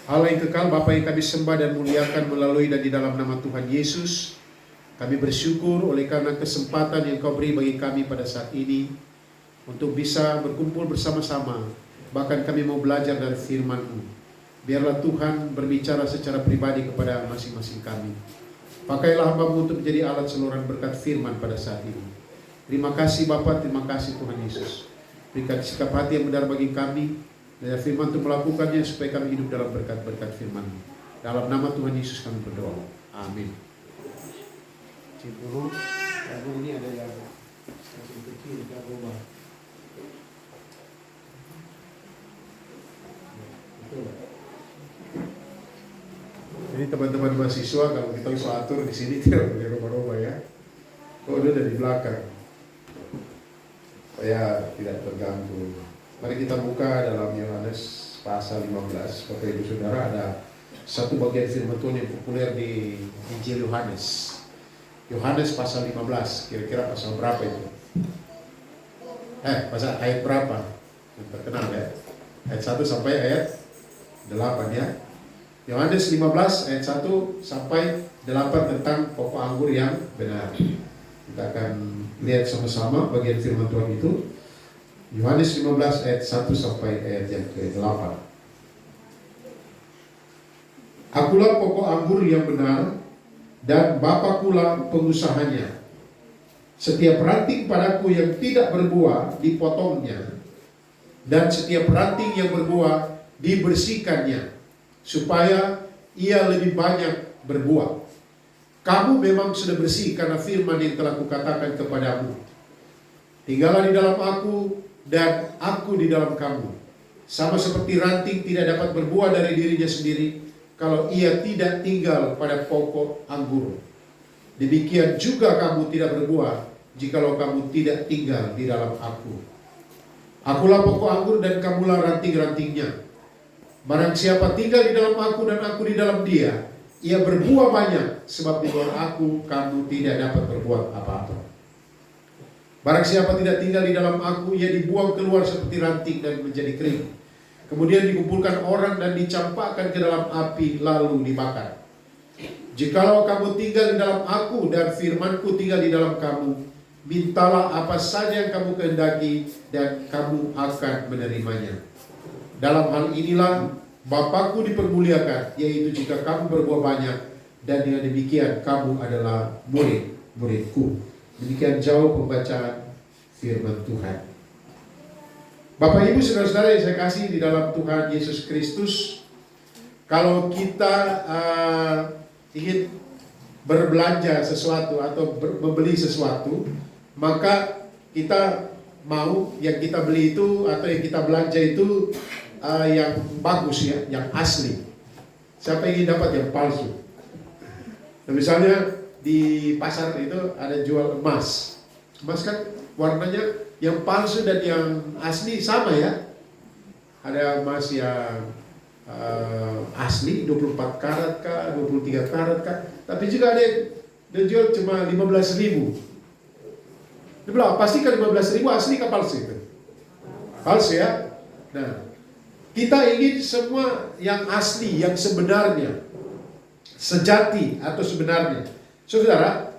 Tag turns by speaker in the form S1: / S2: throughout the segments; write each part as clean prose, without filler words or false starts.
S1: Allah yang kekal, Bapa yang kami sembah dan muliakan melalui dan di dalam nama Tuhan Yesus, kami bersyukur oleh karena kesempatan yang Kau beri bagi kami pada saat ini untuk bisa berkumpul bersama-sama. Bahkan kami mau belajar dari firman-Mu. Biarlah Tuhan berbicara secara pribadi kepada masing-masing kami. Pakailah hamba-Mu untuk menjadi alat saluran berkat firman pada saat ini. Terima kasih Bapa, terima kasih Tuhan Yesus. Berikan sikap hati yang benar bagi kami. Dan firman itu melakukannya supaya kami hidup dalam berkat-berkat firman-Mu. Dalam nama Tuhan Yesus kami berdoa. Amin. Dulu, ini ada yang kecil, kita ubah. Jadi teman-teman mahasiswa kalau kita bisa atur di sini tidak boleh rubah-rubah ya. Oh, udah dari belakang. Supaya tidak terganggu. Mari kita buka dalam Yohanes pasal 15. Bapak Ibu Saudara, ada satu bagian firman Tuhan yang populer di Injil Yohanes. Yohanes pasal 15, kira-kira pasal berapa itu? Pasal ayat berapa? Yang terkenal ya. Ayat 1 sampai ayat 8 ya. Yohanes 15 ayat 1 sampai 8 tentang pokok anggur yang benar. Kita akan lihat sama-sama bagian firman Tuhan itu. Yohanes 15 ayat 1 sampai ayat yang ke-8. Akulah pokok anggur yang benar, dan Bapa pula pengusahanya. Setiap ranting padaku yang tidak berbuah dipotongnya, dan setiap ranting yang berbuah dibersihkannya, supaya ia lebih banyak berbuah. Kamu memang sudah bersih karena firman yang telah kukatakan kepadamu. Tinggallah di dalam aku, dan aku di dalam kamu. Sama seperti ranting tidak dapat berbuah dari dirinya sendiri kalau ia tidak tinggal pada pokok anggur. Demikian juga kamu tidak berbuah jikalau kamu tidak tinggal di dalam aku. Akulah pokok anggur dan kamulah ranting-rantingnya. Barang siapa tinggal di dalam aku dan aku di dalam dia, ia berbuah banyak, sebab di luar aku kamu tidak dapat berbuat apa-apa. Barang siapa tidak tinggal di dalam aku, ia dibuang keluar seperti ranting dan menjadi kering. Kemudian dikumpulkan orang dan dicampakkan ke dalam api, lalu dibakar. Jikalau kamu tinggal di dalam aku dan firmanku tinggal di dalam kamu, mintalah apa saja yang kamu kehendaki dan kamu akan menerimanya. Dalam hal inilah Bapakku dipermuliakan, yaitu jika kamu berbuah banyak, dan dengan demikian kamu adalah murid-muridku. Demikian jauh pembacaan firman Tuhan. Bapak Ibu Saudara-saudara yang saya kasih di dalam Tuhan Yesus Kristus, kalau kita ingin berbelanja sesuatu atau membeli sesuatu, maka kita mau yang kita beli itu atau yang kita belanja itu yang bagus ya, yang asli. Siapa ingin dapat yang palsu? Nah, misalnya di pasar itu ada jual emas. Emas kan warnanya yang palsu dan yang asli sama ya. Ada emas yang asli 24 karat kah, 23 karat kah. Tapi juga ada yang jual cuma 15.000. Dia bilang, pastikan 15.000 asli kah palsu itu? Palsu ya. Nah, kita ingin semua yang asli, yang sebenarnya, sejati atau sebenarnya. Saudara,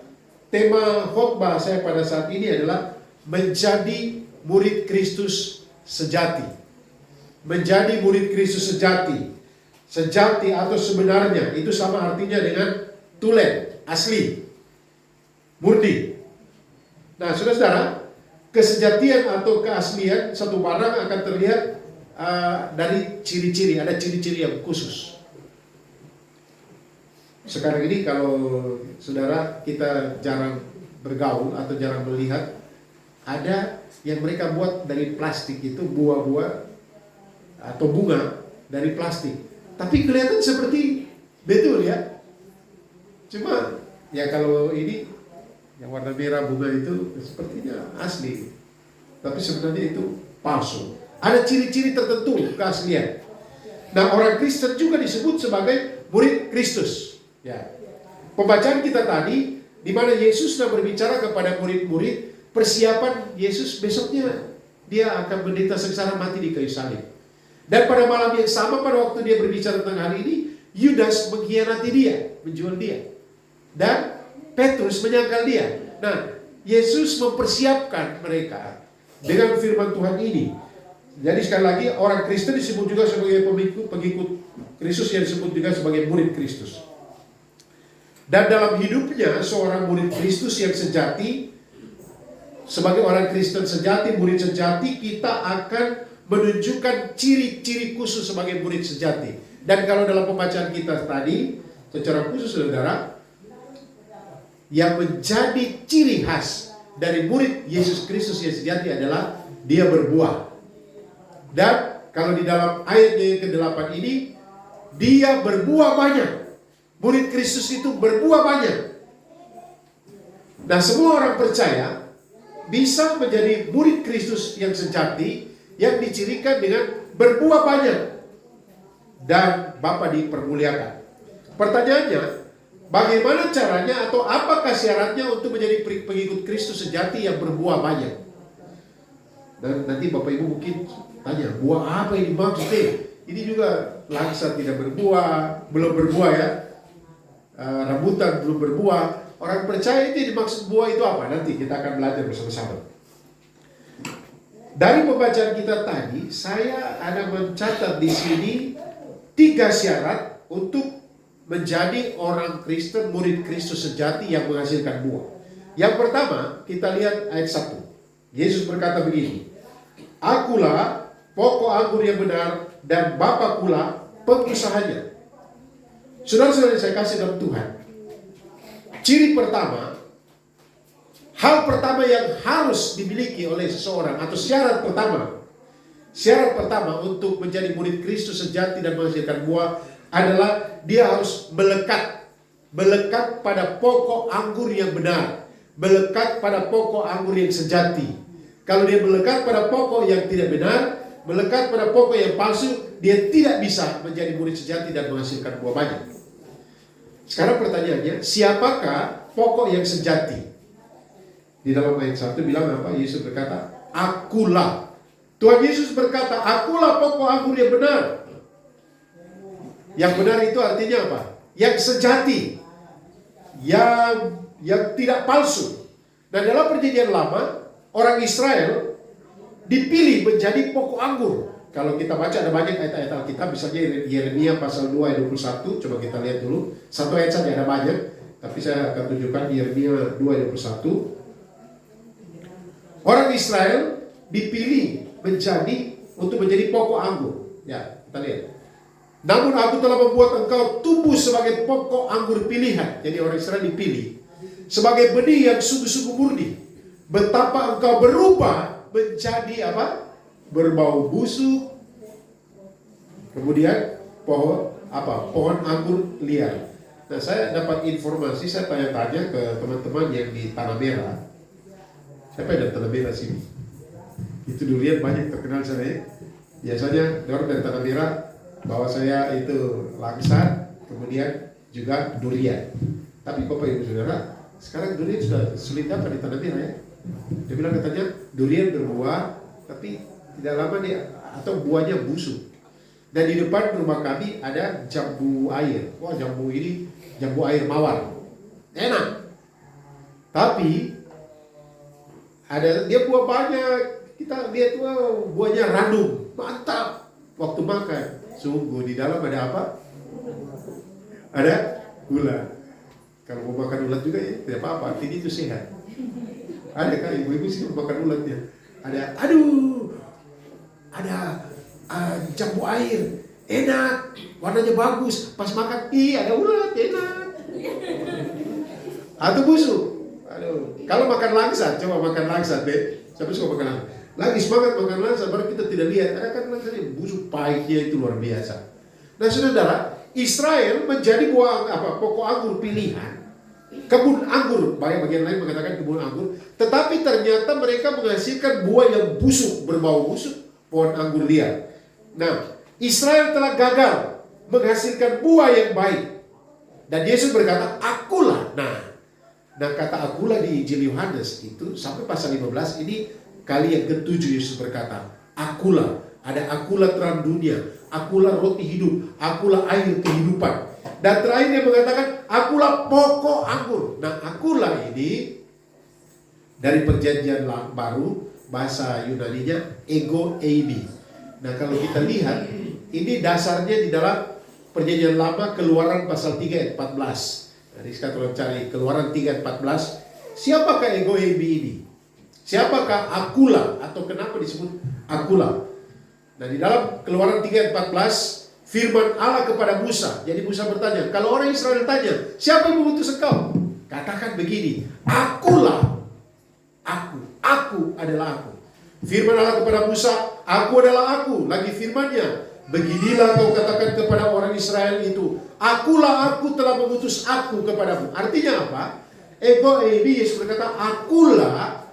S1: tema khotbah saya pada saat ini adalah menjadi murid Kristus sejati. Menjadi murid Kristus sejati. Sejati atau sebenarnya itu sama artinya dengan tulen, asli, murni. Nah, saudara, kesejatian atau keaslian satu barang akan terlihat dari ciri-ciri, ada ciri-ciri yang khusus. Sekarang ini kalau saudara kita jarang bergaul atau jarang melihat, ada yang mereka buat dari plastik itu buah-buah atau bunga dari plastik. Tapi kelihatan seperti betul ya. Cuma ya kalau ini yang warna merah bunga itu sepertinya asli. Tapi sebenarnya itu palsu. Ada ciri-ciri tertentu keaslian. Nah, orang Kristen juga disebut sebagai murid Kristus. Ya. Pembacaan kita tadi di mana Yesus sudah berbicara kepada murid-murid persiapan Yesus besoknya dia akan menderita sengsara mati di kayu salib. Dan pada malam yang sama, pada waktu dia berbicara tentang hal ini, Yudas mengkhianati dia, menjual dia. Dan Petrus menyangkal dia. Nah, Yesus mempersiapkan mereka dengan firman Tuhan ini. Jadi sekali lagi, orang Kristen disebut juga sebagai pengikut Kristus, yang disebut juga sebagai murid Kristus. Dan dalam hidupnya seorang murid Kristus yang sejati, sebagai orang Kristen sejati, murid sejati, kita akan menunjukkan ciri-ciri khusus sebagai murid sejati. Dan kalau dalam pembacaan kita tadi, secara khusus saudara, yang menjadi ciri khas dari murid Yesus Kristus yang sejati adalah dia berbuah. Dan kalau di dalam ayat yang ke-8 ini, dia berbuah banyak. Murid Kristus itu berbuah banyak. Nah, semua orang percaya bisa menjadi murid Kristus yang sejati, yang dicirikan dengan berbuah banyak dan Bapa dipermuliakan. Pertanyaannya, bagaimana caranya atau apakah syaratnya untuk menjadi pengikut Kristus sejati yang berbuah banyak? Dan nanti Bapak Ibu mungkin tanya, buah apa yang dimaksud? Ini juga langsa tidak berbuah, belum berbuah ya. Rambutan belum berbuah. Orang percaya itu dimaksud buah itu apa? Nanti kita akan belajar bersama-sama. Dari pembacaan kita tadi, saya ada mencatat di sini 3 syarat untuk menjadi orang Kristen, murid Kristus sejati yang menghasilkan buah. Yang pertama, kita lihat ayat 1. Yesus berkata begini, "Akulah pokok anggur yang benar dan Bapa pula pengusahanya." Saudara-saudara saya kasih dalam Tuhan, ciri pertama, hal pertama yang harus dimiliki oleh seseorang, atau syarat pertama untuk menjadi murid Kristus sejati dan menghasilkan buah adalah dia harus melekat pada pokok anggur yang benar, melekat pada pokok anggur yang sejati. Kalau dia melekat pada pokok yang tidak benar, melekat pada pokok yang palsu, dia tidak bisa menjadi murid sejati dan menghasilkan buah banyak. Sekarang pertanyaannya, siapakah pokok yang sejati? Di dalam ayat 1 bilang apa? Yesus berkata, "Akulah." Tuhan Yesus berkata, "Akulah pokok anggur yang benar." Yang benar itu artinya apa? Yang sejati, yang tidak palsu. Dan dalam perjanjian lama, orang Israel dipilih menjadi pokok anggur. Kalau kita baca ada banyak ayat-ayat Alkitab, misalnya Yeremia pasal 2 ayat 21, coba kita lihat dulu. Satu ayat saja, ada banyak, tapi saya akan tunjukkan Yeremia 2 ayat 21. Orang Israel dipilih untuk menjadi pokok anggur. Ya, kita lihat. "Namun aku telah membuat engkau tumbuh sebagai pokok anggur pilihan." Jadi orang Israel dipilih sebagai benih yang sungguh-sungguh murni. Betapa engkau berubah menjadi apa? Berbau busuk. Kemudian pohon anggur liar. Nah, saya dapat informasi, saya tanya-tanya ke teman-teman yang di Tanah Merah. Siapa yang dari Tanah Merah sini? Itu durian banyak terkenal sana ya. Biasanya orang dari Tanah Merah bahwa saya itu langsa, kemudian juga durian. Tapi Bapak Ibu Saudara, sekarang durian sudah sulit dapat di Tanah Merah ya. Dia bilang katanya durian berbuah, tapi tidak lama dia atau buahnya busuk. Dan di depan rumah kami ada jambu air. Wah, jambu ini jambu air mawar, enak. Tapi dia buah banyak. Kita lihat buahnya randum, mantap. Waktu makan, sungguh di dalam ada apa? Ada gula. Kalau mau makan ulat juga ya tidak apa-apa, artinya itu sehat. Ada kan ibu-ibu sih makan ulatnya. Ada jambu air, enak, warnanya bagus. Pas makan, ada ulat, enak. Atau busuk. Kalau makan langsat, coba makan langsat deh. Siapa suka makan langsat? Lagi semangat makan langsat, baru kita tidak lihat. Ada kan langsatnya busuk, pahitnya itu luar biasa. Nah saudara, Israel menjadi pokok anggur pilihan. Kebun anggur, bagian lain mengatakan kebun anggur. Tetapi ternyata mereka menghasilkan buah yang busuk, berbau busuk, pohon anggur liar. Nah, Israel telah gagal menghasilkan buah yang baik. Dan Yesus berkata, "Akulah." Nah kata "akulah" di Injil Yohanes itu sampai pasal 15 ini kali yang ke-7 Yesus berkata, "Akulah, Ada akulah terang dunia, akulah roti hidup, akulah air kehidupan. Dan terakhir dia mengatakan, akulah pokok anggur. Nah, akulah ini dari perjanjian baru, bahasa Yunaninya ego eimi. Nah, kalau kita lihat, ini dasarnya di dalam perjanjian lama, Keluaran pasal 3 ayat 14. Jadi kalau cari Keluaran 3 ayat 14, siapakah ego eimi ini? Siapakah akulah, atau kenapa disebut akulah? Nah, di dalam Keluaran 3 ayat 14, firman Allah kepada Musa. Jadi Musa bertanya, kalau orang Israel tanya, siapa yang mengutus engkau? Katakan begini, akulah, aku adalah aku. Firman Allah kepada Musa, aku adalah aku. Lagi firmannya, beginilah kau katakan kepada orang Israel itu, akulah aku telah mengutus aku kepadamu. Artinya apa? Ego eimi, Yesus berkata, akulah,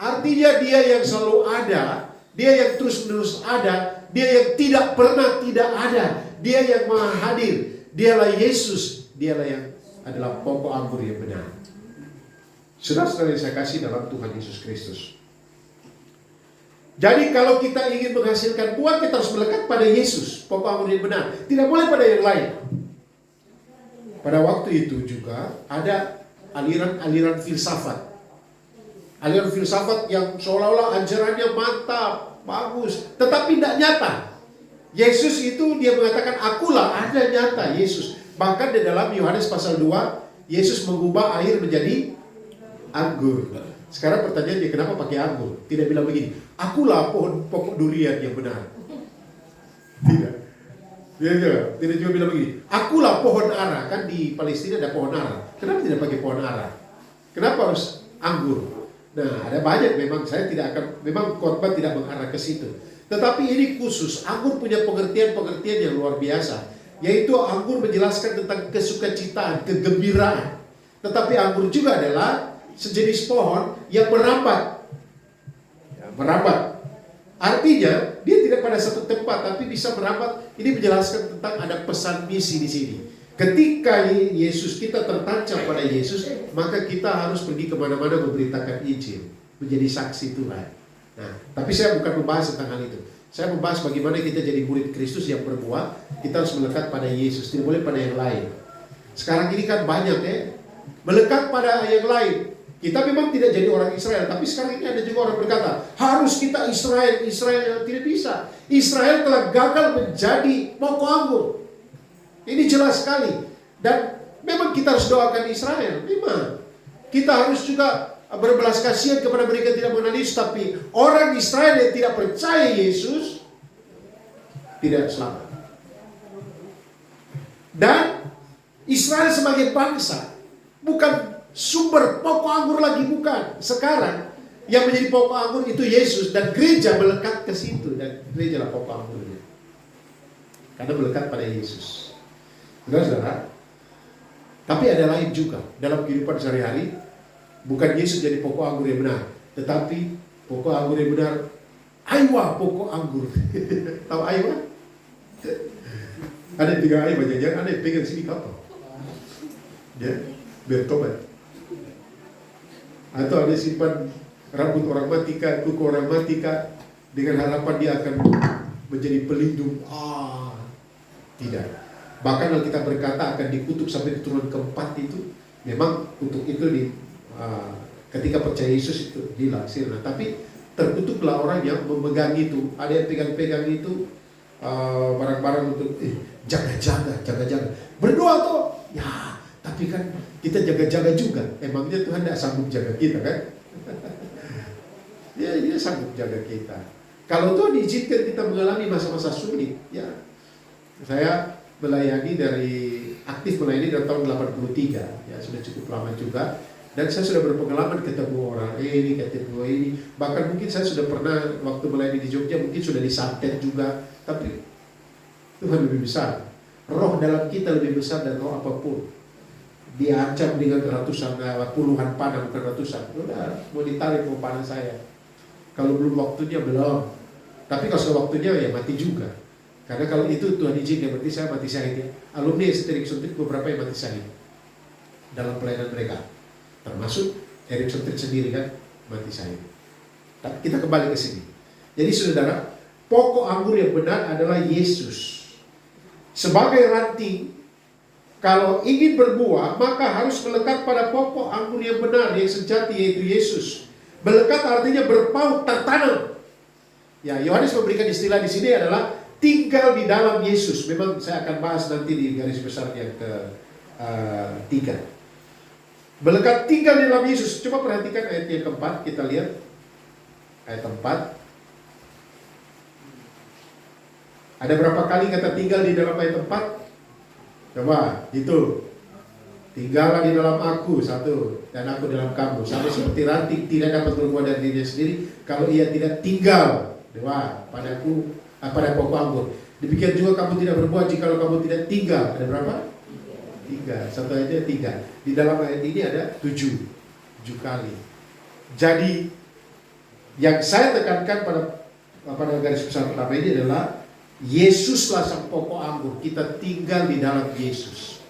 S1: artinya dia yang selalu ada, dia yang terus-menerus ada, dia yang tidak pernah tidak ada, dia yang maha hadir, dialah Yesus, dialah yang adalah pokok anggur yang benar. Saudara-saudara yang saya kasih dalam Tuhan Yesus Kristus. Jadi kalau kita ingin menghasilkan buah, kita harus melekat pada Yesus, pokok anggur yang benar. Tidak boleh pada yang lain. Pada waktu itu juga ada aliran-aliran filsafat. Aliran filsafat yang seolah-olah ajarannya mantap, bagus, tetapi tidak nyata. Yesus itu dia mengatakan, akulah, ada nyata Yesus. Bahkan di dalam Yohanes pasal 2, Yesus mengubah air menjadi anggur. Sekarang pertanyaannya, kenapa pakai anggur? Tidak bilang begini, akulah pohon pokok durian yang benar. Tidak. Tidak juga bilang begini, akulah pohon ara. Kan di Palestina ada pohon ara. Kenapa tidak pakai pohon ara? Kenapa harus anggur? Nah, ada banyak, memang saya tidak akan, memang khotbah tidak mengarah ke situ. Tetapi ini khusus, anggur punya pengertian-pengertian yang luar biasa. Yaitu anggur menjelaskan tentang kesukacitaan, kegembiraan. Tetapi anggur juga adalah sejenis pohon yang merambat. Ya, merambat. Artinya, dia tidak pada satu tempat, tapi bisa merambat. Ini menjelaskan tentang ada pesan misi di sini. Ketika Yesus, kita tertancap pada Yesus, maka kita harus pergi kemana-mana memberitakan Injil, menjadi saksi Tuhan. Nah, tapi saya bukan membahas tentang hal itu. Saya membahas bagaimana kita jadi murid Kristus yang berbuah. Kita harus melekat pada Yesus, tidak boleh pada yang lain. Sekarang ini kan banyak melekat pada yang lain. Kita memang tidak jadi orang Israel, tapi sekarang ini ada juga orang berkata, harus kita Israel. Tidak bisa. Israel telah gagal menjadi pokok anggur. Ini jelas sekali. Dan memang kita harus doakan Israel. Memang. Kita harus juga berbelas kasihan kepada mereka yang tidak mengenal Yesus. Tapi orang Israel yang tidak percaya Yesus tidak selamat. Dan Israel sebagai bangsa bukan sumber pokok anggur lagi, bukan. Sekarang yang menjadi pokok anggur itu Yesus. Dan gereja melekat ke situ. Dan gereja lah pokok anggurnya. Karena melekat pada Yesus. Saudara, tapi ada lain juga dalam kehidupan sehari-hari. Bukan Yesus jadi pokok anggur yang benar, tetapi pokok anggur yang benar, aywa pokok anggur. Tahu aywa? Ada 3 aywa, jangan ada yang pegang sini kapal. Ya, biar tobat. Atau ada simpan rambut orang mati, kuku orang mati, dengan harapan dia akan menjadi pelindung. Tidak. Bahkan kalau kita berkata akan dikutuk sampai keturunan keempat itu, memang kutuk itu ketika percaya Yesus itu dilaksir. Nah, tapi terkutuklah orang yang memegang itu. Ada yang pegang-pegang itu barang-barang untuk jaga-jaga. Berdoa tuh, ya. Tapi kan kita jaga-jaga juga. Emangnya Tuhan tidak sanggup jaga kita kan? Dia sanggup jaga kita. Kalau Tuhan izinkan kita mengalami masa-masa sulit, ya. Saya aktif melayani dari tahun 83, ya sudah cukup lama juga, dan saya sudah berpengalaman ketemu orang ini, ketemu ini, bahkan mungkin saya sudah pernah waktu melayani di Jogja, mungkin sudah disantet juga, tapi Tuhan lebih besar, roh dalam kita lebih besar dari roh apapun. Diancam dengan puluhan panah, bukan ratusan, udah mau ditarik mau panah saya, kalau belum waktunya belum, tapi kalau sudah waktunya ya mati juga. Karena kalau itu Tuhan izinkan, berarti saya mati syahid ya. Alumni Eric Sontit beberapa yang mati syahid dalam pelayanan mereka, termasuk Eric Sontit sendiri kan mati syahid. Tapi kita kembali ke sini. Jadi saudara, pokok anggur yang benar adalah Yesus. Sebagai ranting, kalau ingin berbuah, maka harus melekat pada pokok anggur yang benar, yang sejati, yaitu Yesus. Melekat artinya berpaut, tertanam. Ya, Yohanes memberikan istilah di sini adalah tinggal di dalam Yesus. Memang saya akan bahas nanti di garis besar yang ketiga. Melekat tinggal di dalam Yesus. Coba perhatikan ayat yang keempat, kita lihat ayat 4. Ada berapa kali kata tinggal di dalam ayat 4? Coba, itu. Tinggallah di dalam aku, satu, dan aku dalam kamu. Sama seperti ranting tidak dapat berbuah dari dirinya sendiri kalau ia tidak tinggal, dua, padaku, pada pokok anggur. Demikian juga kamu tidak berbuah jika kamu tidak tinggal. Ada berapa? 3. Satu aja 3. Di dalam ayat ini ada 7 kali. Jadi yang saya tekankan pada garis besar pertama ini adalah Yesuslah sang pokok anggur. Kita tinggal di dalam Yesus.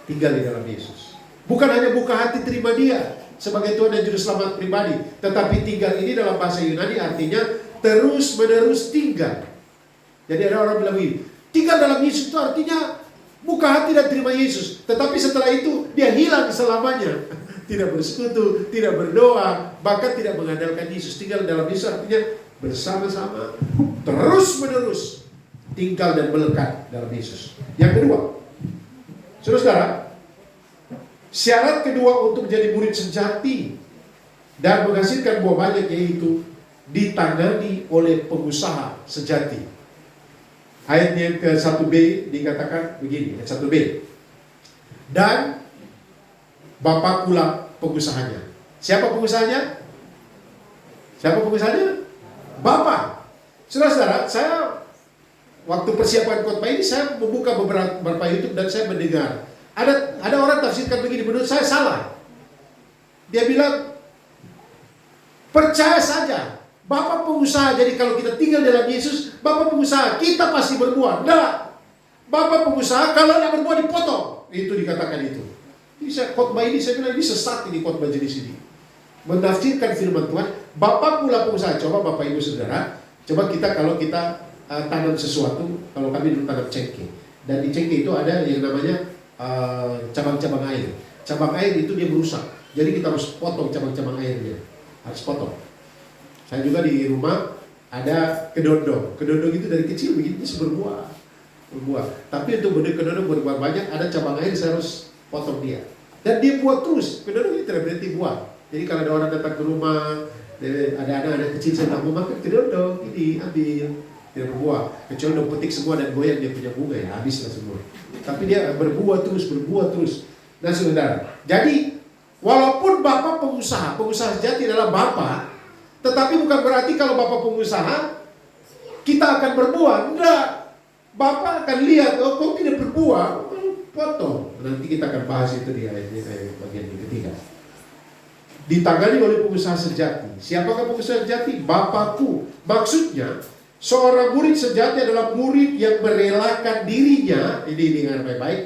S1: Tinggal di dalam Yesus. Bukan hanya buka hati terima Dia sebagai Tuhan dan Juru Selamat pribadi, tetapi tinggal ini dalam bahasa Yunani artinya terus menerus tinggal. Jadi ada orang bilang begini, tinggal dalam Yesus itu artinya buka hati dan terima Yesus, tetapi setelah itu dia hilang selamanya. Tidak bersekutu, tidak berdoa, bahkan tidak mengandalkan Yesus. Tinggal dalam Yesus artinya bersama-sama, terus-menerus tinggal dan melekat dalam Yesus. Yang kedua, saudara-saudara, syarat kedua untuk menjadi murid sejati dan menghasilkan buah banyak yaitu ditangani oleh pengusaha sejati. Ayat yang ke-1b dikatakan begini, ayat 1b. Dan Bapakkulah pengusahanya. Siapa pengusahanya? Siapa pengusahanya? Bapak. Saudara-saudara, saya waktu persiapan khotbah ini saya membuka beberapa YouTube dan saya mendengar ada orang tafsirkan begini, menurut saya salah. Dia bilang percaya saja Bapak pengusaha, jadi kalau kita tinggal dalam Yesus, Bapak pengusaha, kita pasti berbuah. Enggak. Bapak pengusaha, kalau tidak berbuah dipotong. Itu dikatakan itu. Bisa khotbah ini saya bilang ini sesat, ini khotbah jenis ini. Menafsirkan firman Tuhan, Bapakkulah pengusaha. Coba Bapak Ibu Saudara, coba kalau kita tanam sesuatu, kalau kami dulu tanam cengkeh. Dan di cengkeh itu ada yang namanya cabang-cabang air. Cabang air itu dia merusak. Jadi kita harus potong cabang-cabang airnya. Harus potong. Saya juga di rumah ada kedondong. Kedondong itu dari kecil begitu bisa berbuah. Tapi untuk benih kedondong berbuah banyak, ada cabang air saya harus potong dia. Dan dia buat terus. Kedondong ini tidak berhenti buah. Jadi kalau ada orang datang ke rumah, ada anak-anak kecil saya tak mau makan kedondong, ini ambil. Dia berbuah. Kecuali dong petik semua dan goyang dia punya bunga ya, habislah semua. Tapi dia berbuah terus. Nah saudara, jadi walaupun Bapak pengusaha sejati adalah Bapak, tetapi bukan berarti kalau Bapak pengusaha kita akan berbuah. Enggak. Bapak akan lihat, oh kok tidak berbuah, potong. Nanti kita akan bahas itu di ayat bagian yang ketiga. Ditangani oleh pengusaha sejati. Siapakah pengusaha sejati? Bapakku. Maksudnya seorang murid sejati adalah murid yang merelakan dirinya. Ini dengan baik-baik.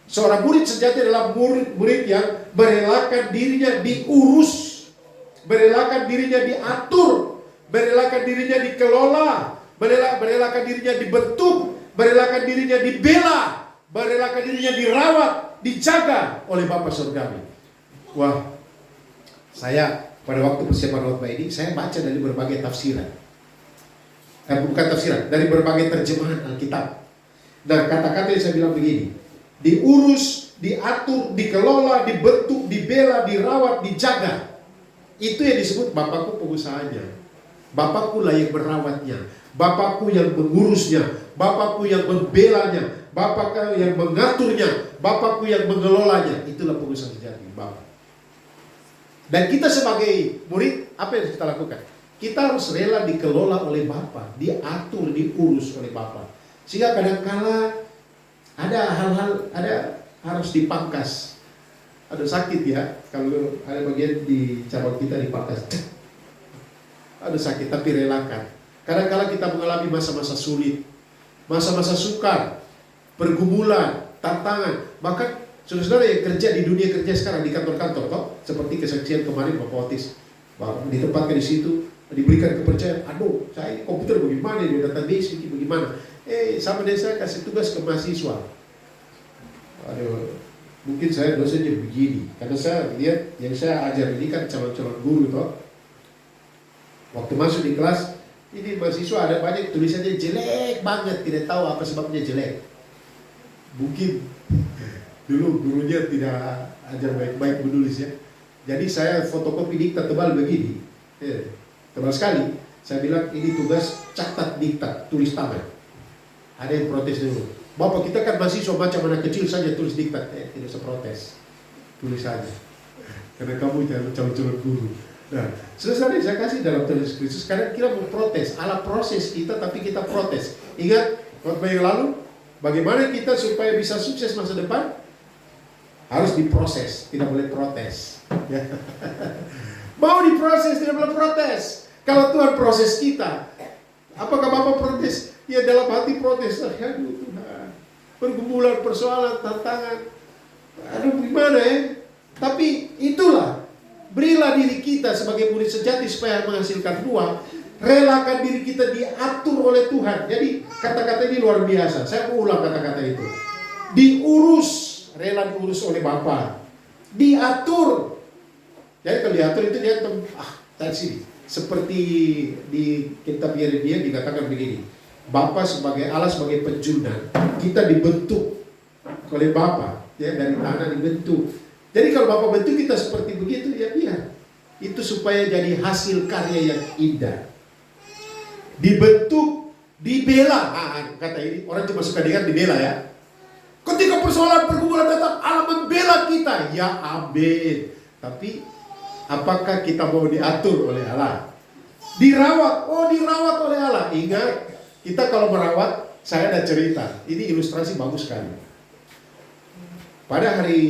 S1: Seorang murid sejati adalah murid yang merelakan dirinya diurus, merelakan dirinya diatur, merelakan dirinya dikelola, merelakan dirinya dibentuk, merelakan dirinya dibela, merelakan dirinya dirawat, dijaga oleh Bapa Surgawi. Wah, saya pada waktu persiapan khotbah ini saya baca dari berbagai tafsiran. Bukan tafsiran, dari berbagai terjemahan Alkitab. Nah, kata-kata yang saya bilang begini, diurus, diatur, dikelola, dibentuk, dibela, dirawat, dijaga. Itu yang disebut Bapakku pengusahanya. Bapakku lah yang merawatnya, Bapakku yang mengurusnya, Bapakku yang membelanya, Bapakku yang mengaturnya, Bapakku yang mengelolanya. Itulah pengusaha sejati, Bapak. Dan kita sebagai murid, apa yang kita lakukan? Kita harus rela dikelola oleh Bapa, diatur, diurus oleh Bapa. Sehingga kadang-kala ada hal-hal, harus dipangkas. Ada sakit ya, kalau ada bagian di cabang kita dipangkas. Ada sakit tapi relakan. Kadang-kala kita mengalami masa-masa sulit, masa-masa sukar, pergumulan, tantangan. Bahkan saudara-saudara yang kerja di dunia kerja sekarang di kantor-kantor, toh, seperti kesaksian kemarin Bapak Otis, ditempatkan di situ. diberikan kepercayaan, aduh saya ini komputer bagaimana, ini database ini bagaimana. Sama dia saya kasih tugas ke mahasiswa. Aduh, mungkin saya dosennya begini, karena saya lihat yang saya ajar ini kan calon-calon guru toh. Waktu masuk di kelas, ini mahasiswa ada banyak tulisannya jelek banget, tidak tahu apa sebabnya jelek. Mungkin dulu gurunya tidak ajar baik-baik menulis ya. Jadi saya fotokopi diktat tebal begini, tebal sekali. Saya bilang ini tugas catat diktat, tulis tangan. Ada yang protes dulu. Bapak kita kan mahasiswa macam anak kecil saja tulis diktat. Tidak usah protes, tulis saja. Karena kamu jangan calon-calon guru. Nah, selesai saya kasih dalam tulis Kristus. Sekarang kita mau protes, ala proses kita tapi kita protes. Ingat waktu yang lalu, bagaimana kita supaya bisa sukses masa depan? Harus diproses, tidak boleh protes. Ya. Mau diproses, tidak boleh protes. Kalau Tuhan proses kita, apakah Bapak protes? Ya dalam hati protes. Aduh Tuhan, pergumulan, persoalan, tantangan. Aduh gimana ya? Tapi itulah, berilah diri kita sebagai murid sejati supaya menghasilkan buah. Relakan diri kita diatur oleh Tuhan. Jadi kata-kata ini luar biasa. Saya mau ulang kata-kata itu. Diurus, rela diurus oleh Bapa. Diatur. Jadi kalau diatur itu dia tadi sini. Seperti di kitab Yeremia dikatakan begini. Bapa sebagai Allah sebagai penjunan, kita dibentuk oleh Bapa, ya dari tanah dibentuk. Jadi kalau Bapa bentuk kita seperti begitu, ya biar itu supaya jadi hasil karya yang indah. Dibentuk, dibela. Kata ini orang cuma suka dengar dibela ya. Ketika persoalan pergumulan datang, Allah membela kita. Ya amin. Tapi apakah kita mau diatur oleh Allah? Dirawat. Oh dirawat oleh Allah. Ingat, kita kalau merawat, saya ada cerita. Ini ilustrasi bagus sekali. Pada hari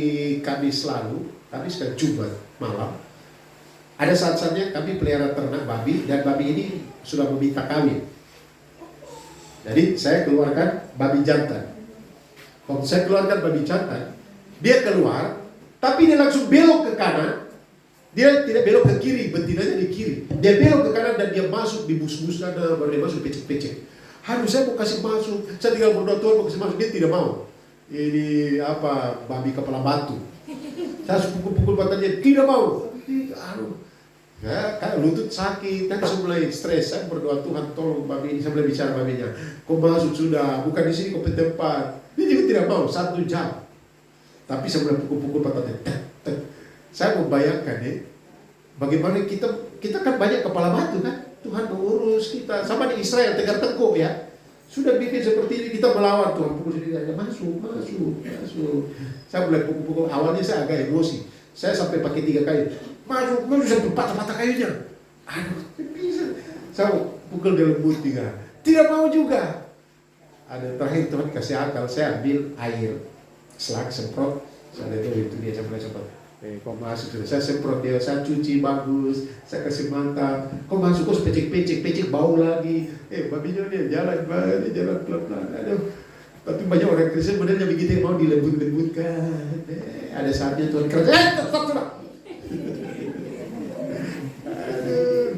S1: Kamis lalu, Kamis dan Jumat malam, ada saat-saatnya kami pelihara ternak babi, dan babi ini sudah meminta kawin. Jadi saya keluarkan babi jantan. Kalau saya keluarkan babi jantan, dia keluar, tapi dia langsung belok ke kanan. Dia tidak belok ke kiri, betinanya di kiri. Dia belok ke kanan dan dia masuk di bus-bus sana, baru dia masuk pecek-pecek. Aduh saya mau kasih masuk, saya tinggal berdoa Tuhan mau kasih masuk, dia tidak mau. Ini apa, babi kepala batu. Saya pukul-pukul matanya, tidak mau. Aduh, ya, kan lutut sakit, kan saya mulai stres. Saya berdoa Tuhan tolong babi ini, saya mulai bicara babinya. Kau masuk sudah, bukan di sini kau ke tempat. Dia juga tidak mau, 1 jam. Tapi saya mulai pukul-pukul matanya. Saya membayangkan ya, bagaimana kita kan banyak kepala batu kan. Tuhan mengurus kita. Sama di Israel, Tegar Tengkuk ya. Sudah bikin seperti ini, kita melawan Tuhan. Pukul sini aja, masuk. Saya mulai pukul-pukul, awalnya saya agak emosi. Saya sampai pakai 3 kayu. Masuk sampai patah-patah kayunya. Aduh, bisa. Saya pukul dia lembut 3. Tidak mau juga. Ada terakhir Tuhan kasih akal, saya ambil air. Selang semprot. Saya lihat itu dia sampai semprot. Kau masuk, saya semprot dia, saya cuci bagus, saya kasih mantap. Kau masuk, kau pecek bau lagi. Babinya dia jalan pelan-pelan. Aduh, tapi banyak orang Kristen sebenarnya begitu mau dilembut-lembutkan. Ada saatnya Tuhan kerja. Stop. Aduh,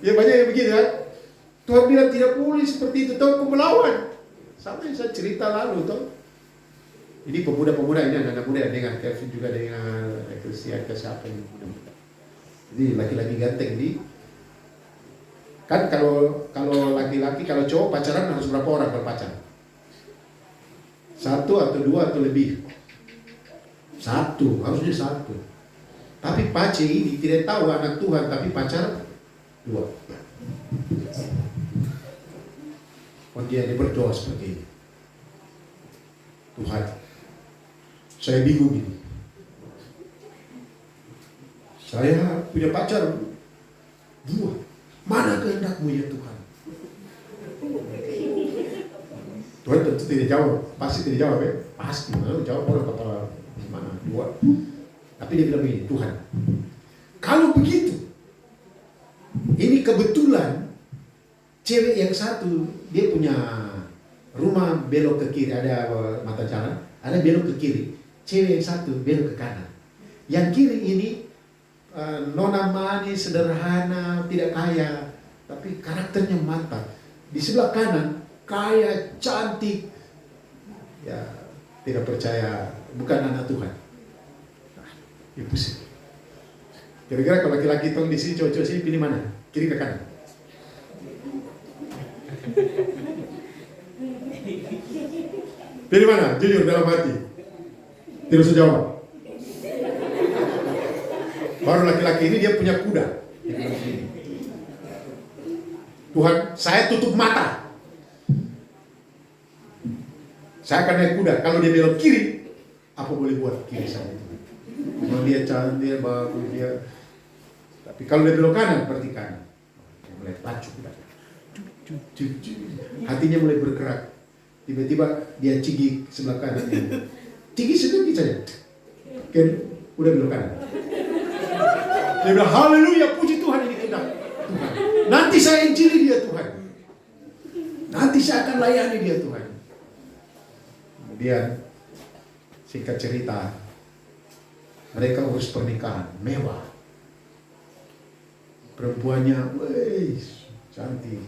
S1: ya banyak yang begitu kan. Tuhan bilang tidak boleh seperti itu, tahu kau melawan. Sama yang saya cerita lalu, tahu. Ini pemuda-pemuda ini anak-anak muda dengan Kevin juga dengan Christian ke siapa ini muda-muda. Jadi laki-laki ganteng ini kan kalau laki-laki kalau cowok pacaran harus berapa orang berpacaran? 1 atau 2 atau lebih? 1, harusnya 1. Tapi pace ini tidak tahu anak Tuhan tapi pacaran 2. Oh dia berdoa seperti ini. Tuhan, saya bingung ini. Saya punya pacar 2. Mana kehendakmu ya Tuhan? Tuhan tentu tidak jawab. Pasti tidak jawab ya. Pasti. Jawab orang kepala gimana? 2. Tapi dia bilang begini, Tuhan, kalau begitu, ini kebetulan cewek yang satu dia punya rumah belok ke kiri, ada mata jalan, ada belok ke kiri. Cewek yang satu belok ke kanan. Yang kiri ini nona manis, sederhana, tidak kaya. tapi karakternya mantap. Di sebelah kanan, kaya, cantik, ya tidak percaya, bukan anak Tuhan. Ya pusing. Kira-kira kalau laki-laki tong di sini, cowok-cowok sini pilih mana? Kiri ke kanan? Pilih mana? Jujur dalam hati. Tidak usah jawab. Baru laki-laki ini dia punya kuda. Tuhan, saya tutup mata. Saya akan naik kuda. Kalau dia belok kiri, apa boleh buat kiri saya itu? Kalau dia cantik, dia bagus, dia. Tapi kalau dia belok kanan, berarti kanan. Dia mulai pacu kuda. Hatinya mulai bergerak. Tiba-tiba dia cigik sebelah kanan. Cigik sedikit saja. Kan udah belok kanan. Dia bilang, haleluya, puji Tuhan, ini kehendak Tuhan. Nanti saya injili dia Tuhan. Nanti saya akan layani dia Tuhan. Kemudian singkat cerita, mereka urus pernikahan mewah. Perempuannya, wih, cantik.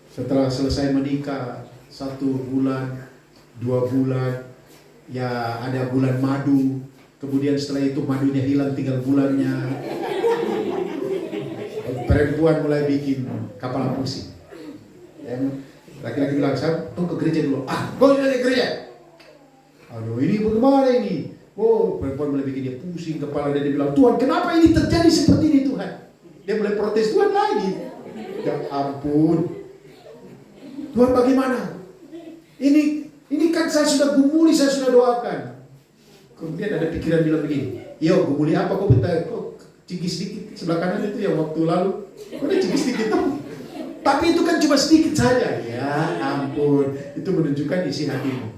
S1: Setelah selesai menikah, 1 bulan, 2 bulan, ya ada bulan madu. Kemudian setelah itu madunya hilang, tinggal bulannya. Perempuan mulai bikin kepala pusing. Laki-laki bilang, saya tuh ke gereja dulu. Kau sudah ke gereja? Aduh, ini bagaimana ini? Oh, perempuan mulai bikin dia pusing kepala, dan dia bilang, Tuhan, kenapa ini terjadi seperti ini Tuhan? Dia mulai protes Tuhan lagi. Ya ampun. Tuhan, bagaimana? Ini kan saya sudah gumuli, saya sudah doakan. Kemudian ada pikiran bilang begini, yo gumuli apa kok bentar, kok cigis sedikit sebelah kanan itu yang waktu lalu, kok ada cigis sedikit tuh. Tapi itu kan cuma sedikit saja. Ya ampun, itu menunjukkan isi hatimu.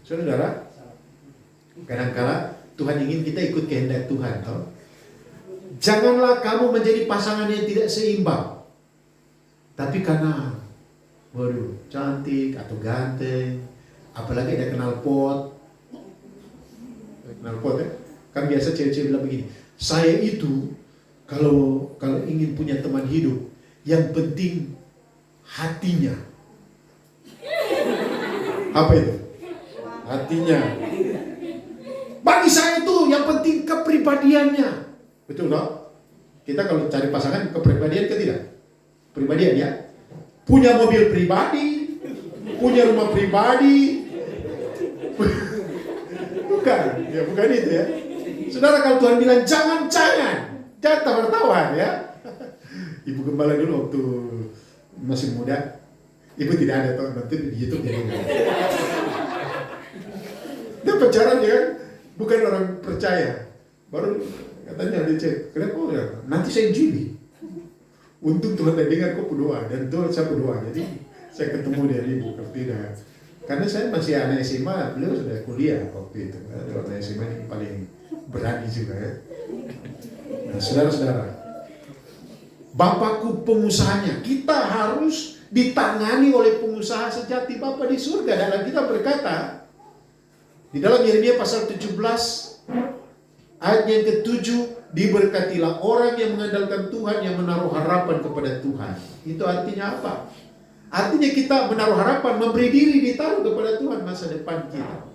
S1: Saudara, kadang-kala Tuhan ingin kita ikut kehendak Tuhan, toh. Janganlah kamu menjadi pasangan yang tidak seimbang. Tapi karena waduh, cantik atau ganteng, apalagi ada knalpot ya. Kan biasa cewek-cewek bilang begini, saya itu kalau ingin punya teman hidup, yang penting hatinya. Apa itu? Hatinya. Bagi saya itu yang penting kepribadiannya. Betul toh? Kita kalau cari pasangan, kepribadian ke tidak? Pribadian ya. Punya mobil pribadi, punya rumah pribadi. Bukan itu ya. Saudara, kalau Tuhan bilang jangan tawar-tawar ya. Ibu gembala dulu waktu masih muda, ibu tidak ada tuh, nanti di YouTube jadi nggak. Dia pacaran ya kan, bukan orang percaya. Baru katanya dia cek, kenapa ya? Nanti saya injili. Untung Tuhan tidak dengar kok berdoa, dan Tuhan saya berdoa, jadi saya ketemu dia ibu, kalau tidak. Karena saya masih anak SMA, beliau sudah kuliah waktu itu. Anak SMA yang paling berani juga ya. Nah, saudara-saudara, Bapakku pengusahanya, kita harus ditangani oleh pengusaha sejati Bapa di surga. Dan kita berkata di dalam Yeremia pasal 17 ayat yang ke-7, diberkatilah orang yang mengandalkan Tuhan, yang menaruh harapan kepada Tuhan. Itu artinya apa? Artinya kita menaruh harapan, memberi diri, ditaruh kepada Tuhan masa depan kita.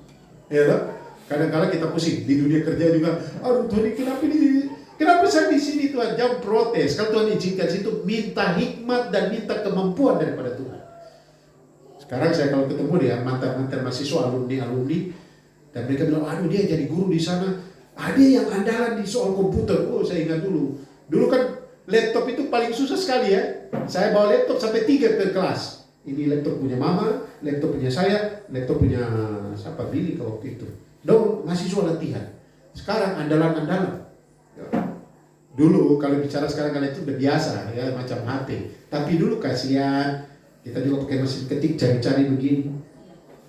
S1: Ya kan? Kadang-kadang kita pusing di dunia kerja juga. Aduh Tuhan, kenapa saya di sini Tuhan? Jangan protes. Kalau Tuhan izinkan situ, minta hikmat dan minta kemampuan daripada Tuhan. Sekarang saya kalau ketemu dia mantan mahasiswa, alumni, dan mereka bilang, aduh dia jadi guru di sana. Dia yang andalan di soal komputer. Oh, saya ingat dulu. Dulu kan laptop itu paling susah sekali ya. Saya bawa laptop sampai 3 ke kelas. Ini laptop punya mama, laptop punya saya, laptop punya siapa, Billy ke waktu itu. Dong mahasiswa latihan. Sekarang andalan-andalan. Dulu kalau bicara sekarang kalian itu udah biasa ya, macam HP. Tapi dulu kasihan, kita juga pakai mesin ketik cari-cari begini.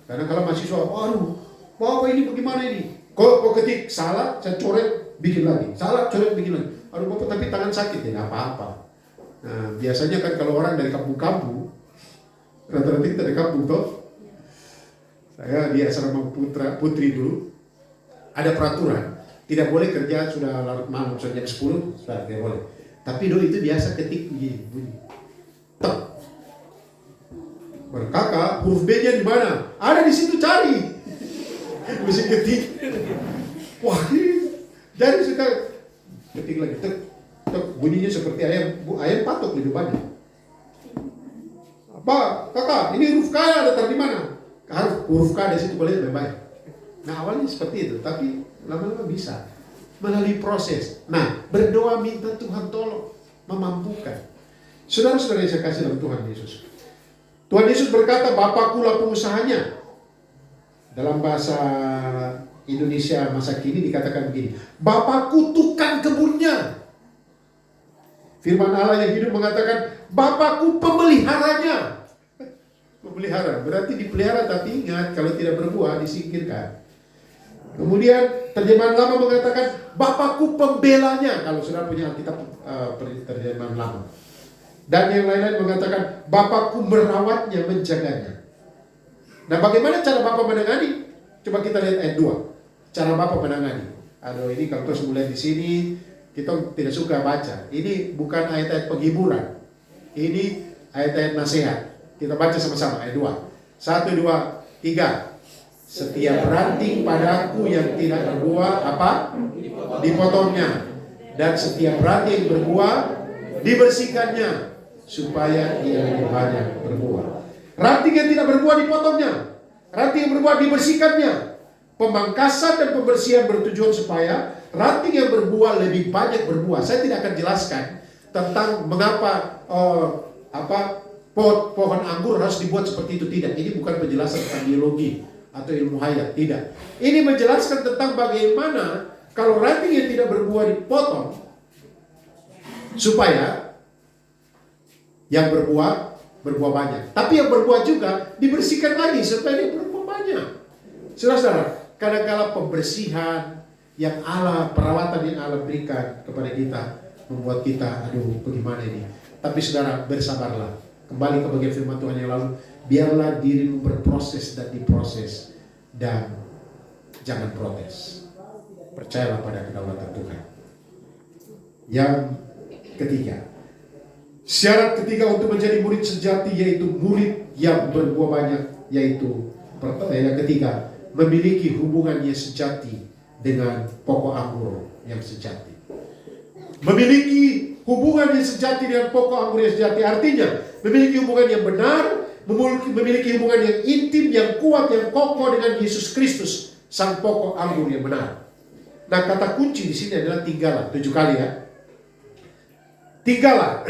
S1: Karena kalau mahasiswa, waduh, Bapak ini bagaimana ini? Kok ketik salah, saya coret bikin lagi. Salah, coret bikin lagi. Aduh Bapak, tapi tangan sakit ya, nggak apa-apa. Nah, biasanya kan kalau orang dari kampung-kampung, rata-rata kita dari kampung toh. Saya di asrama putri dulu, ada peraturan, tidak boleh kerja sudah larut malam, sudah jam 10, sudah tidak boleh. Tapi doi itu biasa ketik begini, bunyi. Tek. Berkaka, huruf B-nya di mana? Ada di situ, cari. Mesin ketik. Wah, jadi suka ketik lagi, tek, tek, bunyinya seperti ayam patok lebih banyak. Apa, kakak, ini huruf K ada taruh di mana? Harus huruf K di situ boleh lebih baik. Nah, awalnya seperti itu, tapi lama-lama bisa melalui proses. Nah, berdoa minta Tuhan tolong memampukan. Saudara-saudara yang saya kasih dalam Tuhan Yesus. Tuhan Yesus berkata, Bapakulah pengusahanya. Dalam bahasa Indonesia masa kini dikatakan begini, Bapakku tukang kebunnya. Firman Allah yang hidup mengatakan, Bapakku pemeliharanya. Memelihara, berarti dipelihara, tapi ingat, kalau tidak berbuah disingkirkan. Kemudian terjemahan lama mengatakan, Bapakku pembelanya, kalau sudah punya Alkitab terjemahan lama. Dan yang lain-lain mengatakan, Bapakku merawatnya, menjaganya. Nah, bagaimana cara Bapak menangani? Coba kita lihat ayat 2. Cara Bapak menangani. Aduh, ini kalau terus mulai di sini, kita tidak suka baca. Ini bukan ayat-ayat penghiburan. Ini ayat-ayat nasihat. Kita baca sama-sama ayat 2. 1, 2, 3. Setiap ranting padaku yang tidak berbuah, apa? Dipotongnya. Dan setiap ranting berbuah, dibersihkannya. Supaya ia lebih banyak berbuah. Ranting yang tidak berbuah dipotongnya. Ranting yang berbuah dibersihkannya. Pemangkasan dan pembersihan bertujuan supaya ranting yang berbuah lebih banyak berbuah. Saya tidak akan jelaskan tentang mengapa pohon anggur harus dibuat seperti itu. Tidak. Ini bukan penjelasan tentang biologi atau ilmu hayat. Tidak. Ini menjelaskan tentang bagaimana kalau ranting yang tidak berbuah dipotong supaya yang berbuah banyak. Tapi yang berbuah juga dibersihkan lagi supaya dia berbuah banyak. Saudara-saudara, kadang-kala pembersihan yang Allah, perawatan yang Allah berikan kepada kita membuat kita, aduh bagaimana ini. Tapi saudara, bersabarlah. Kembali ke bagian firman Tuhan yang lalu, biarlah dirimu berproses dan diproses, dan jangan protes. Percayalah pada kedaulatan Tuhan. Yang ketiga, syarat ketiga untuk menjadi murid sejati yaitu murid yang berbuah banyak, yaitu yang ketiga, memiliki hubungan yang sejati dengan pokok anggur yang sejati. Memiliki hubungan yang sejati dengan pokok anggur yang sejati artinya memiliki hubungan yang benar, memiliki hubungan yang intim, yang kuat, yang kokoh dengan Yesus Kristus, sang pokok anggur yang benar. Nah, kata kunci di sini adalah tinggallah, 7 kali ya. Tinggallah.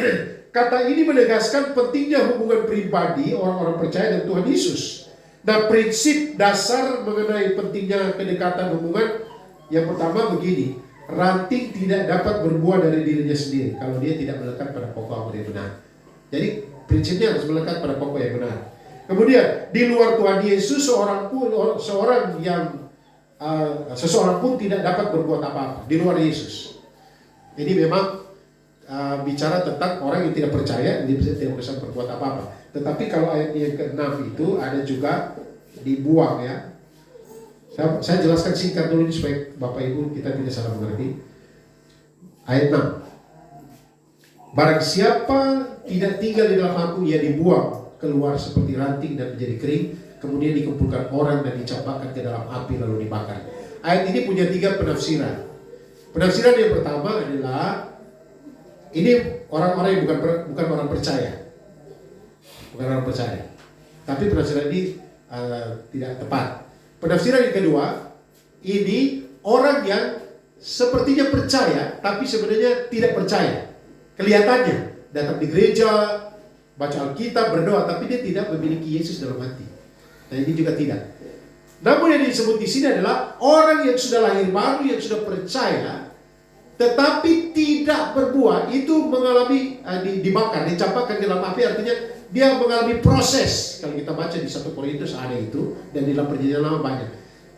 S1: Kata ini menegaskan pentingnya hubungan pribadi orang-orang percaya dengan Tuhan Yesus. Nah, prinsip dasar mengenai pentingnya kedekatan hubungan yang pertama begini, ranting tidak dapat berbuah dari dirinya sendiri kalau dia tidak melekat pada pokok anggur yang benar. Jadi prinsipnya harus melekat pada pokok yang benar. Kemudian di luar Tuhan Yesus seseorang pun tidak dapat berbuat apa-apa di luar Yesus. Ini memang bicara tentang orang yang tidak percaya, dia tidak bisa berbuat apa-apa. Tetapi kalau ayat yang ke-6 itu ada juga dibuang ya. Saya jelaskan singkat dulu ini supaya Bapak Ibu kita tidak salah mengerti. Ayat 6. Barang siapa tidak tinggal di dalam aku, ia dibuang keluar seperti ranting dan menjadi kering, kemudian dikumpulkan orang dan dicampakkan ke dalam api lalu dibakar. Ayat ini punya 3 penafsiran. Penafsiran yang pertama adalah ini orang-orang yang bukan orang percaya. Bukan orang percaya. Tapi penafsiran ini tidak tepat. Penafsiran yang kedua, ini orang yang sepertinya percaya tapi sebenarnya tidak percaya. Kelihatannya datang di gereja, baca Alkitab, berdoa, tapi dia tidak memiliki Yesus dalam hati. Nah, ini juga tidak. Namun yang disebut di sini adalah orang yang sudah lahir baru, yang sudah percaya tetapi tidak berbuah, itu mengalami dibakar, dicampakkan ke dalam api, artinya dia mengalami proses. Kalau kita baca di 1 Korintus ada itu, dan di dalam Perjanjian Lama banyak.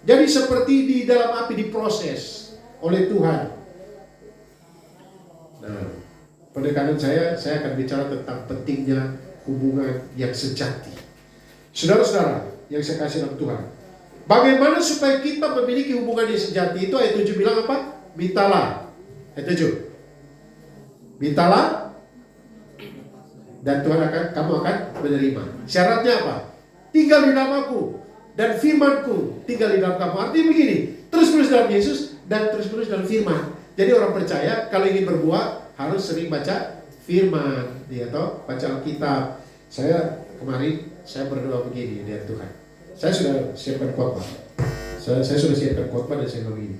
S1: Jadi seperti di dalam api diproses oleh Tuhan. Nah, pendekatan saya akan bicara tentang pentingnya hubungan yang sejati. Saudara-saudara yang saya kasih dalam Tuhan, bagaimana supaya kita memiliki hubungan yang sejati? Itu ayat 7 bilang apa? Mintalah. Ayat 7. Mintalah dan kamu akan menerima. Syaratnya apa? Tinggal di namaku dan firmanku tinggal di dalam kamu. Artinya begini, terus-menerus dalam Yesus dan terus-menerus dalam firman. Jadi orang percaya kalau ingin berbuah harus sering baca firman, atau baca Alkitab. Saya kemarin berdoa begini dengan Tuhan. Saya sudah siapkan khotbah. Saya sudah siapkan khotbah dan saya bilang begini.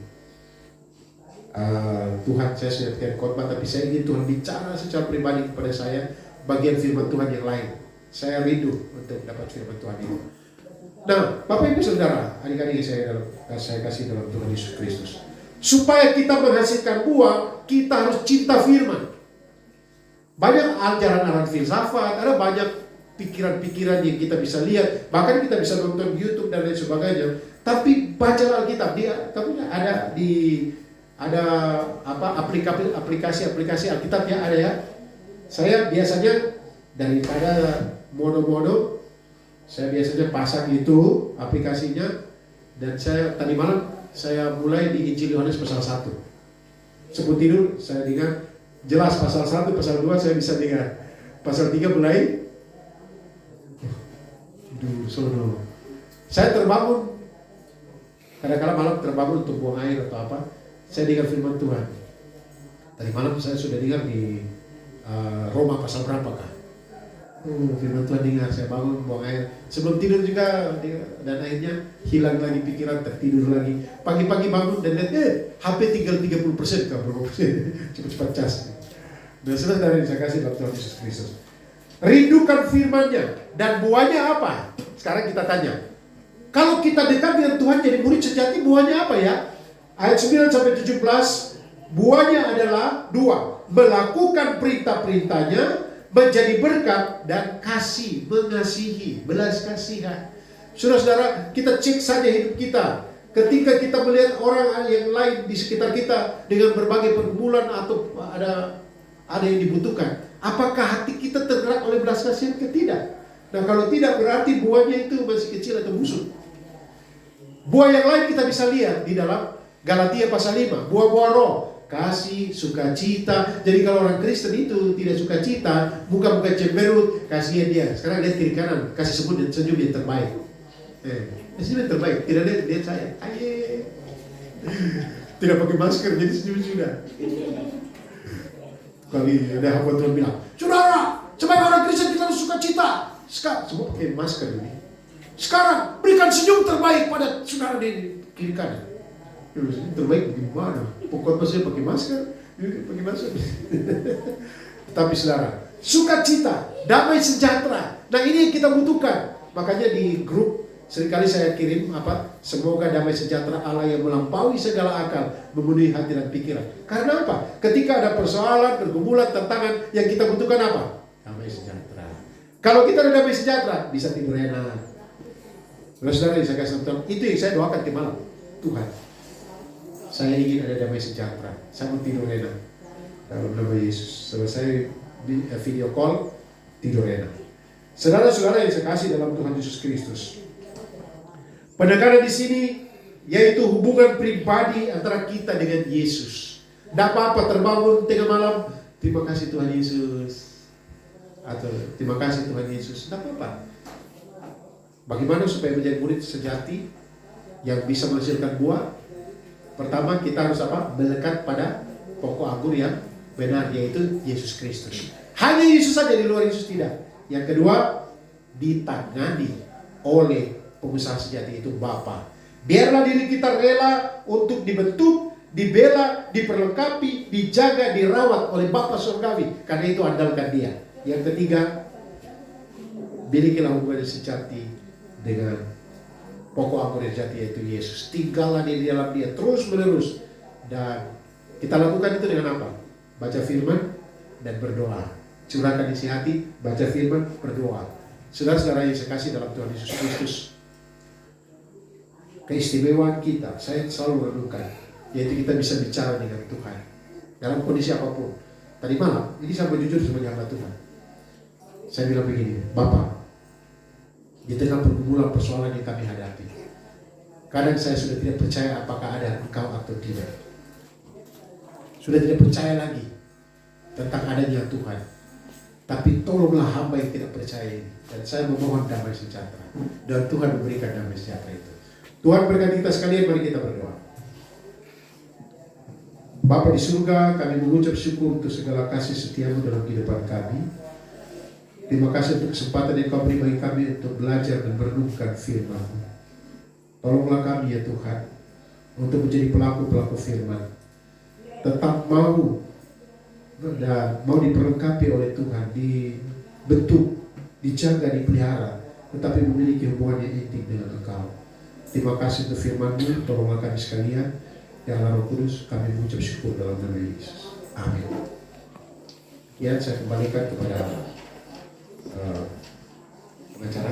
S1: Tuhan, saya sudah siapkan khotbah, tapi saya ingin Tuhan bicara secara pribadi kepada saya bagian firman Tuhan yang lain. Saya rindu untuk dapat firman Tuhan itu. Nah, Bapak Ibu Saudara, adik-adik saya kasih dalam Tuhan Yesus Kristus. Supaya kita menghasilkan buah, kita harus cinta firman. Banyak ajaran-ajaran filsafat, ada banyak pikiran-pikiran yang kita bisa lihat, bahkan kita bisa nonton YouTube dan lain sebagainya. Tapi baca Alkitab, ada aplikasi Alkitab ya, ada ya. Saya biasanya daripada mono-mono, saya biasanya pasang itu aplikasinya, dan saya tadi malam saya mulai di Injil Yohanes pasal 1. Sebelum tidur saya dengar jelas pasal 1, pasal 2 saya bisa dengar. Pasal 3 mulai sono. Saya terbangun, kadang-kadang malam terbangun untuk buang air atau apa, saya dengar firman Tuhan. Tadi malam saya sudah dengar di Roma pasal berapa kah? Firman Tuhan dengar, saya bangun buang air. Sebelum tidur juga, dan akhirnya hilang lagi pikiran, tertidur lagi. Pagi-pagi bangun dan lihat, HP tinggal 30% kah, berapa persen? Cepat-cepat cas. Dan saudara saya kasih dalam Tuhan Yesus Kristus. Rindukan firman-Nya, dan buahnya apa? Sekarang kita tanya. Kalau kita dekat dengan Tuhan jadi murid sejati, buahnya apa ya? Ayat 9-17, buahnya adalah 2. Melakukan perintah-perintahnya, menjadi berkat, dan kasih, mengasihi, belas kasihan. Saudara-saudara, kita cek saja hidup kita. Ketika kita melihat orang yang lain di sekitar kita dengan berbagai pergumulan atau ada yang dibutuhkan, apakah hati kita tergerak oleh belas kasihan atau tidak? Nah, kalau tidak, berarti buahnya itu masih kecil atau busuk. Buah yang lain kita bisa lihat di dalam Galatia pasal 5, buah-buah roh, kasih, sukacita. Jadi kalau orang Kristen itu tidak sukacita, muka-muka cemberut, kasihan dia. Sekarang lihat kiri kanan, kasih sebut dan senyum yang terbaik. Senyum yang terbaik, tidak lihat saya. Tidak pakai masker, jadi senyum sudah. Kali ada hamba Tuhan bilang, saudara, sebagai orang Kristen kita harus sukacita. Sekarang semua pakai masker ini. Sekarang berikan senyum terbaik pada saudara di kiri kanan. Senyum terbaik gimana? Pokoknya saya pakai masker, pakai masker. Tapi saudara, sukacita, damai sejahtera. Nah, ini yang kita butuhkan. Makanya di grup seringkali saya kirim semoga damai sejahtera Allah yang melampaui segala akal memenuhi hati dan pikiran. Karena apa? Ketika ada persoalan, pergumulan, tantangan, yang kita butuhkan apa? Damai sejahtera. Kalau kita ada damai sejahtera, bisa tidur enak. Saudara, saya kasih tahu, itu yang saya doakan di malam. Tuhan, saya ingin ada damai sejahtera. Saya mau tidur enak dalam nama Yesus. Selesai video call, tidur enak. Saudara-saudara yang saya kasih dalam Tuhan Yesus Kristus, penekanan di sini yaitu hubungan pribadi antara kita dengan Yesus. Tidak apa-apa terbangun tengah malam, terima kasih Tuhan Yesus, atau terima kasih Tuhan Yesus. Tidak apa-apa. Bagaimana supaya menjadi murid sejati yang bisa menghasilkan buah? Pertama, kita harus melekat pada pokok anggur yang benar, yaitu Yesus Kristus. Hanya Yesus saja, di luar Yesus tidak. Yang kedua, ditangani oleh pengusaha sejati, itu Bapa. Biarlah diri kita rela untuk dibentuk, dibela, diperlengkapi, dijaga, dirawat oleh Bapa surgawi. Karena itu andalkan Dia. Yang ketiga, milikilah hubungan sejati dengan pokok anggur yang jati, yaitu Yesus. Tinggallah di dalam Dia terus menerus. Dan kita lakukan itu dengan apa? Baca firman dan berdoa. Curahkan isi hati, baca firman, berdoa. Saudara-saudara yang saya kasih dalam Tuhan Yesus Kristus, keistimewaan kita, saya selalu renungkan, yaitu kita bisa bicara dengan Tuhan dalam kondisi apapun. Tadi malam, ini saya mau jujur sebagai hamba Tuhan. Saya bilang begini, Bapak, di tengah pergumulan persoalan yang kami hadapi, kadang saya sudah tidak percaya apakah ada Engkau atau tidak. Sudah tidak percaya lagi. tentang adanya Tuhan. Tapi tolonglah hamba yang tidak percaya ini. Dan saya memohon damai sejahtera. Dan Tuhan memberikan damai sejahtera itu. Tuhan berkati kita sekalian, mari kita berdoa. Bapa di surga, kami mengucap syukur untuk segala kasih setiamu dalam kehidupan kami. Terima kasih untuk kesempatan yang kau beri bagi kami untuk belajar dan merenungkan firman-Mu. Tolonglah kami ya Tuhan, untuk menjadi pelaku-pelaku firman. Tetap mau dan mau diperlengkapi oleh Tuhan, dibentuk, dijaga, dipelihara, tetapi memiliki hubungan yang intim dengan Engkau. Terima kasih untuk firman-Mu, tolonglah kami sekalian. Ya Allah Roh Kudus, kami mengucap syukur dalam nama Yesus. Amin. Ya, saya kembalikan kepada pengacara.